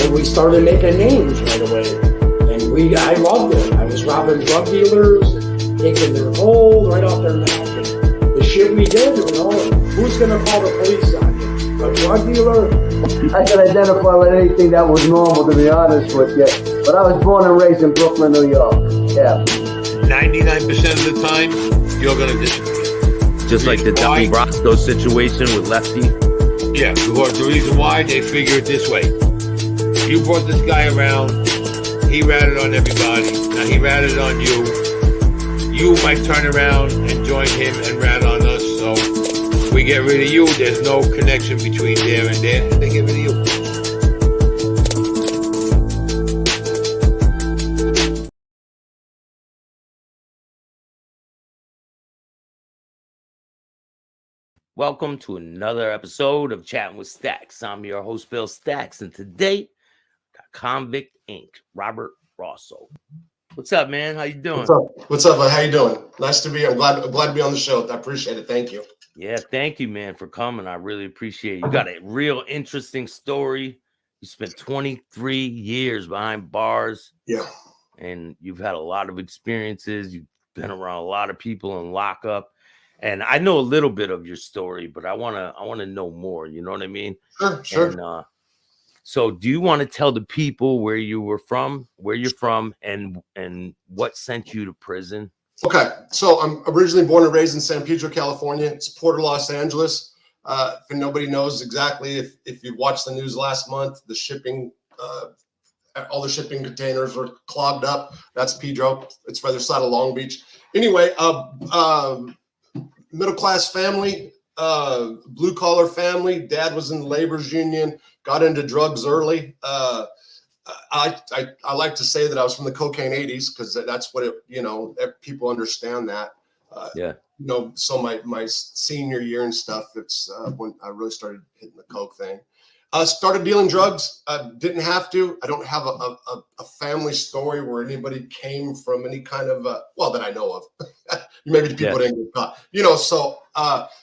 and we started making names right away. And I loved it. I was robbing drug dealers, taking their gold right off their neck. And the shit we did, who's going to call the police on you? A drug dealer? I can identify with anything that was normal, to be honest with you. But I was born and raised in Brooklyn, New York. Yeah. 99% of the time, you're going to disagree. Just like the Donnie Brasco situation with Lefty? Yeah, because the reason why, they figure it this way. You brought this guy around, he ratted on everybody, now he ratted on you. You might turn around and join him and rat on us, so we get rid of you, there's no connection between there and there, and they get rid of you. Welcome to another episode of Chatting with Staxx. I'm your host, Bill Staxx, and today, got Convict Inc., Robert Rosso. What's up, man? How you doing? What's up, man? How you doing? Nice to be here. I'm glad to be on the show. I appreciate it. Thank you. Yeah, thank you, man, for coming. I really appreciate it. You got a real interesting story. You spent 23 years behind bars. Yeah. And you've had a lot of experiences. You've been around a lot of people in lockup. And I know a little bit of your story, but I wanna know more. You know what I mean? Sure. And, so do you want to tell the people where you're from, and what sent you to prison? Okay. So I'm originally born and raised in San Pedro, California. It's Port of Los Angeles. If nobody knows exactly, if you watched the news last month, the shipping, all the shipping containers were clogged up. That's Pedro. It's right other side of Long Beach. Anyway, middle-class family, blue-collar family. Dad was in the labor's union, got into drugs early. I like to say that I was from the cocaine 80s because that's what people understand that. Yeah. So my senior year and stuff, it's when I really started hitting the coke thing. Started dealing drugs. Didn't have to. I don't have a family story where anybody came from any kind of that I know of. Maybe the people didn't get caught. So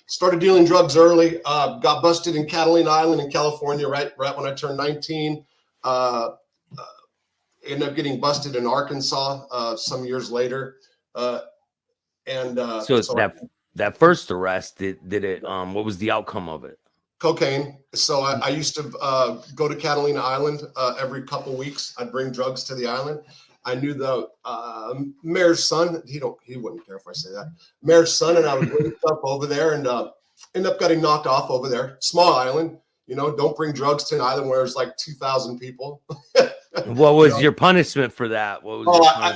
started dealing drugs early. Got busted in Catalina Island in California right when I turned 19. Ended up getting busted in Arkansas some years later. So that first arrest, did it? What was the outcome of it? Cocaine. So I used to go to Catalina Island every couple weeks. I'd bring drugs to the island. I knew the mayor's son. He wouldn't care if I say that. Mayor's son, and I would bring stuff over there and end up getting knocked off over there. Small island. Don't bring drugs to an island where there's like 2,000 people. What was your punishment for that?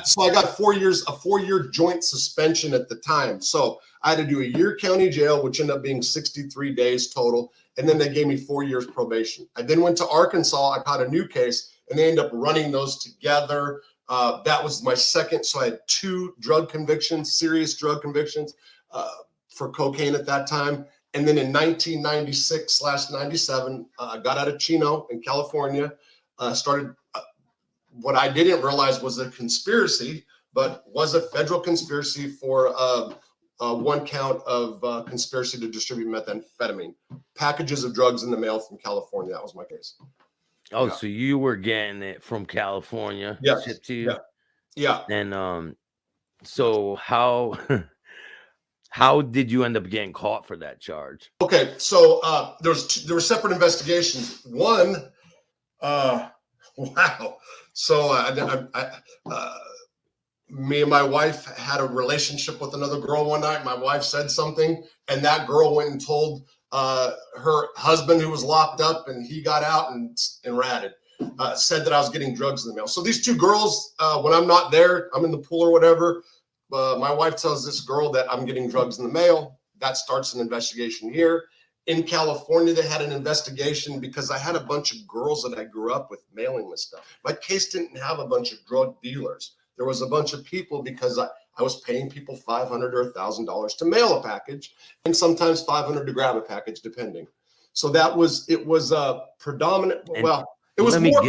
So I got 4 years, a 4-year joint suspension at the time. So I had to do a year county jail, which ended up being 63 days total. And then they gave me 4 years probation. I then went to Arkansas. I caught a new case, and they ended up running those together. That was my second. So I had 2 drug convictions, serious drug convictions for cocaine at that time. And then in 1996/97, I got out of Chino in California, started what I didn't realize was a conspiracy, but was a federal conspiracy for one count of conspiracy to distribute methamphetamine, packages of drugs in the mail from California. That was my case. Oh, yeah. So you were getting it from California, shipped to you? Yeah. And so how did you end up getting caught for that charge? Okay, so there were separate investigations. One, wow. So me and my wife had a relationship with another girl one night. My wife said something, and that girl went and told her husband, who was locked up, and he got out and ratted. Said that I was getting drugs in the mail. So these 2 girls, when I'm not there, I'm in the pool or whatever. My wife tells this girl that I'm getting drugs in the mail. That starts an investigation here. In California, they had an investigation because I had a bunch of girls that I grew up with mailing this stuff. My case didn't have a bunch of drug dealers. There was a bunch of people because I was paying people $500 or $1,000 to mail a package, and sometimes $500 to grab a package, depending. So it was predominant. Well, it was more.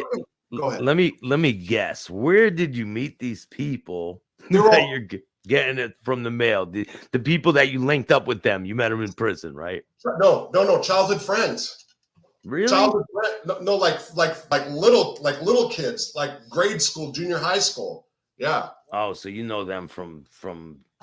Go ahead. Let me guess. Where did you meet these people that you're getting it from the mail? The people that you linked up with them, you met them in prison, right? No. Childhood friends. Really? Childhood friends. No, like like little kids, like grade school, junior high school. Yeah. Oh, so you know them from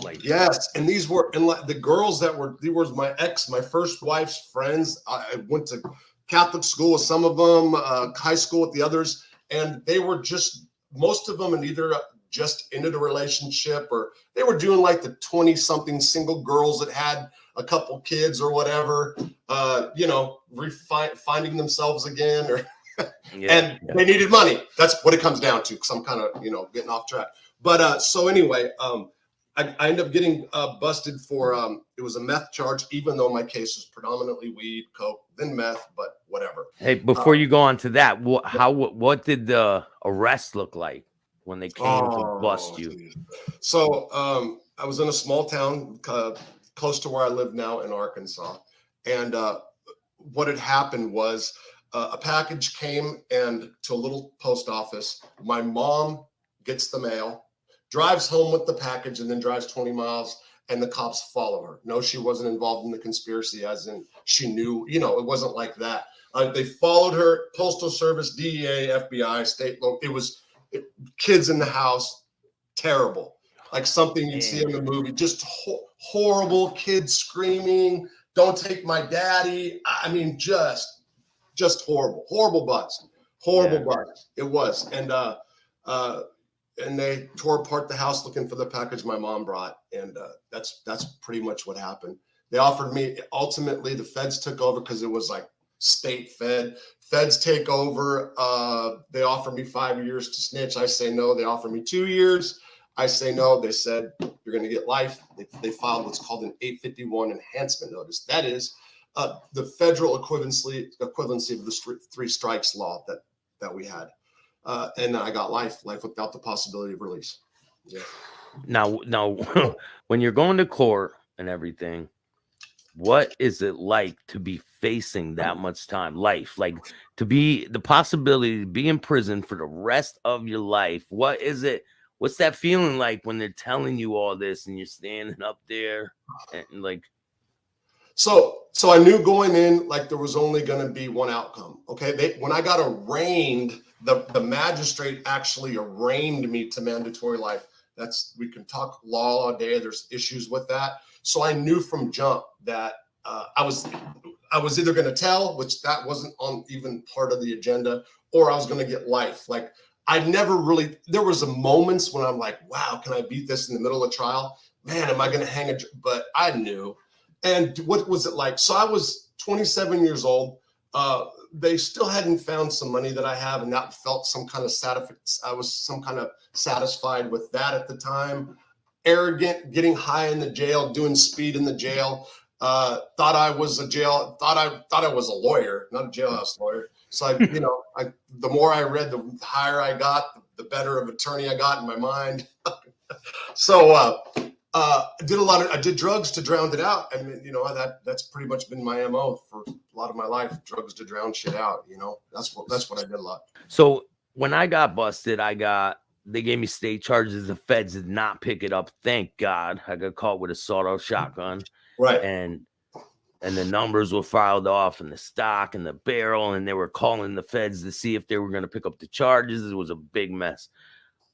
like Yes, and these were and like the girls that were these was my first wife's friends. I went to Catholic school with some of them, high school with the others, and they were just most of them, and either just ended a relationship or they were doing like the 20-something single girls that had a couple kids or whatever, finding themselves again, or and they needed money. That's what it comes down to. Because I'm kind of getting off track. But so anyway, I ended up getting busted for it was a meth charge, even though my case was predominantly weed, coke, then meth, but whatever. Hey, before you go on to that, what did the arrest look like when they came to bust you? Geez. So I was in a small town close to where I live now in Arkansas, and what had happened was a package came and to a little post office. My mom gets the mail, drives home with the package, and then drives 20 miles, and the cops follow her. No, she wasn't involved in the conspiracy, as in she knew, it wasn't like that. They followed her, Postal Service, DEA, FBI, state, it was kids in the house, terrible. Like something you'd see in the movie, just horrible, kids screaming, don't take my daddy. I mean, just horrible butts. It was. And they tore apart the house looking for the package my mom brought. And that's pretty much what happened. They offered me, ultimately the feds took over because it was like state feds take over. They offered me 5 years to snitch. I say no. They offered me 2 years. I say no. They said, you're going to get life. They filed what's called an 851 enhancement notice. That is the federal equivalency of the 3 strikes law that we had. And I got life without the possibility of release. Yeah. Now, when you're going to court and everything, what is it like to be facing that much time? Life, like to be the possibility to be in prison for the rest of your life. What is it? What's that feeling like when they're telling you all this and you're standing up there and like? So I knew going in, like there was only going to be one outcome. Okay. When I got arraigned, the magistrate actually arraigned me to mandatory life. We can talk law all day. There's issues with that. So I knew from jump that I was either going to tell, which that wasn't on even part of the agenda, or I was going to get life. Like I never really, there was moments when I'm like, wow, can I beat this in the middle of trial? Man, am I going to hang but I knew. And what was it like? So I was 27 years old. They still hadn't found some money that I have, and that felt some kind of I was some kind of satisfied with that at the time. Arrogant, getting high in the jail, doing speed in the jail. Thought I was I was a lawyer, not a jailhouse lawyer. So the more I read, the higher I got, the better of attorney I got in my mind. So I did drugs to drown it out. I mean, that's pretty much been my MO for a lot of my life, drugs to drown shit out. That's what I did a lot. So when I got busted, they gave me state charges. The feds did not pick it up. Thank God. I got caught with a sawed-off shotgun. Right. And the numbers were filed off and the stock and the barrel, and they were calling the feds to see if they were going to pick up the charges. It was a big mess.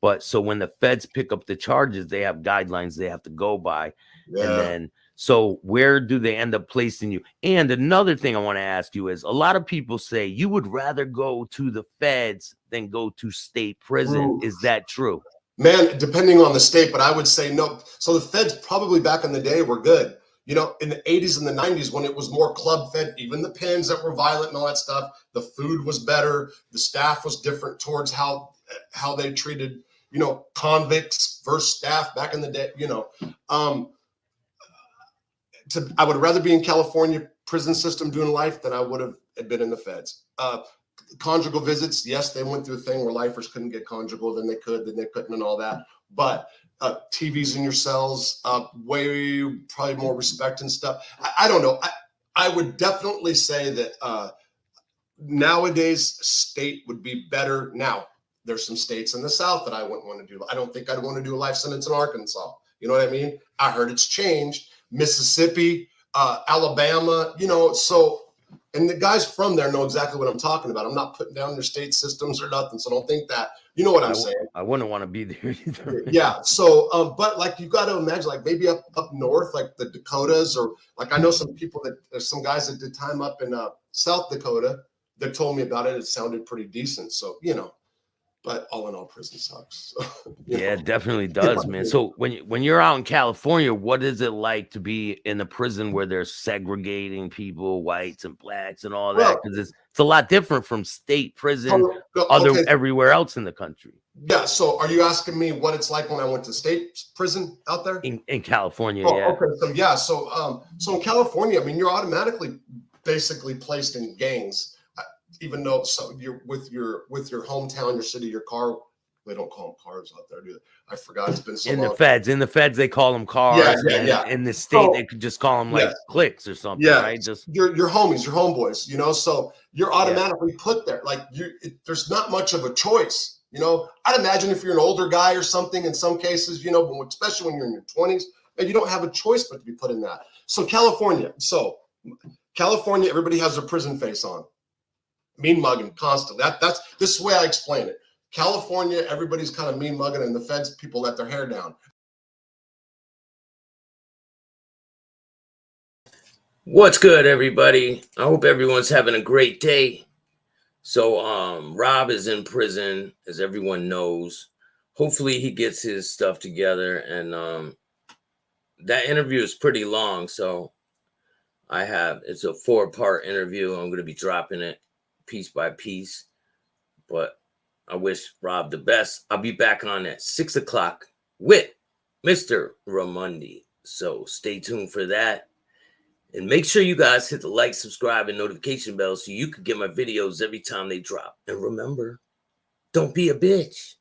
But so when the feds pick up the charges, they have guidelines they have to go by. Yeah. And then, so where do they end up placing you? And another thing I want to ask you is, a lot of people say you would rather go to the feds than go to state prison. Ooh. Is that true? Man, depending on the state, but I would say no. So the feds probably back in the day were good. In the 80s and the 90s, when it was more club fed, even the pens that were violent and all that stuff, the food was better. The staff was different towards how they treated, convicts versus staff back in the day, I would rather be in California prison system doing life than I would have been in the feds. Conjugal visits, yes, they went through a thing where lifers couldn't get conjugal, then they couldn't and all that. But TVs in your cells, way probably more respect and stuff. I don't know. I would definitely say that nowadays state would be better. Now, there's some states in the South that I wouldn't want to do. I don't think I'd want to do a life sentence in Arkansas. You know what I mean? I heard it's changed. Mississippi, Alabama, so And the guys from there know exactly what I'm talking about. I'm not putting down their state systems or nothing, so don't think that. You know what I'm saying? I wouldn't want to be there either. Yeah. So, but like you got to imagine, like maybe up north, like the Dakotas, or like I know some people that there's some guys that did time up in South Dakota that told me about it. It sounded pretty decent. So but all in all, prison sucks. So, Yeah, it definitely does, man. So when you're out in California, what is it like to be in a prison where they're segregating people, whites and blacks and all that? Well, Because it's a lot different from state prison, okay. everywhere else in the country. Yeah. So, are you asking me what it's like when I went to state prison out there In California? Oh, Yeah. okay. So yeah. So in California, I mean, you're automatically basically placed in gangs. Even though you're with your hometown, your city, your car, they don't call them cars out there, do they? I forgot. It's been so long. In the feds, they call them cars. Yeah. In the state, they could just call them like cliques or something, right? Just your homies, your homeboys, so you're automatically put there. Like there's not much of a choice, I'd imagine if you're an older guy or something, in some cases, especially when you're in your 20s, and you don't have a choice but to be put in that. So California, everybody has their prison face on. Mean mugging constantly. That's this is the way I explain it. California, everybody's kind of mean mugging, and the feds, people let their hair down. What's good, everybody? I hope everyone's having a great day. So, Rob is in prison, as everyone knows. Hopefully, he gets his stuff together, and that interview is pretty long. So, it's a 4-part interview. I'm going to be dropping it piece by piece, but I wish Rob the best. I'll be back on at 6 o'clock with Mr. Ramundi. So stay tuned for that. And make sure you guys hit the like, subscribe, and notification bell so you can get my videos every time they drop. And remember, don't be a bitch.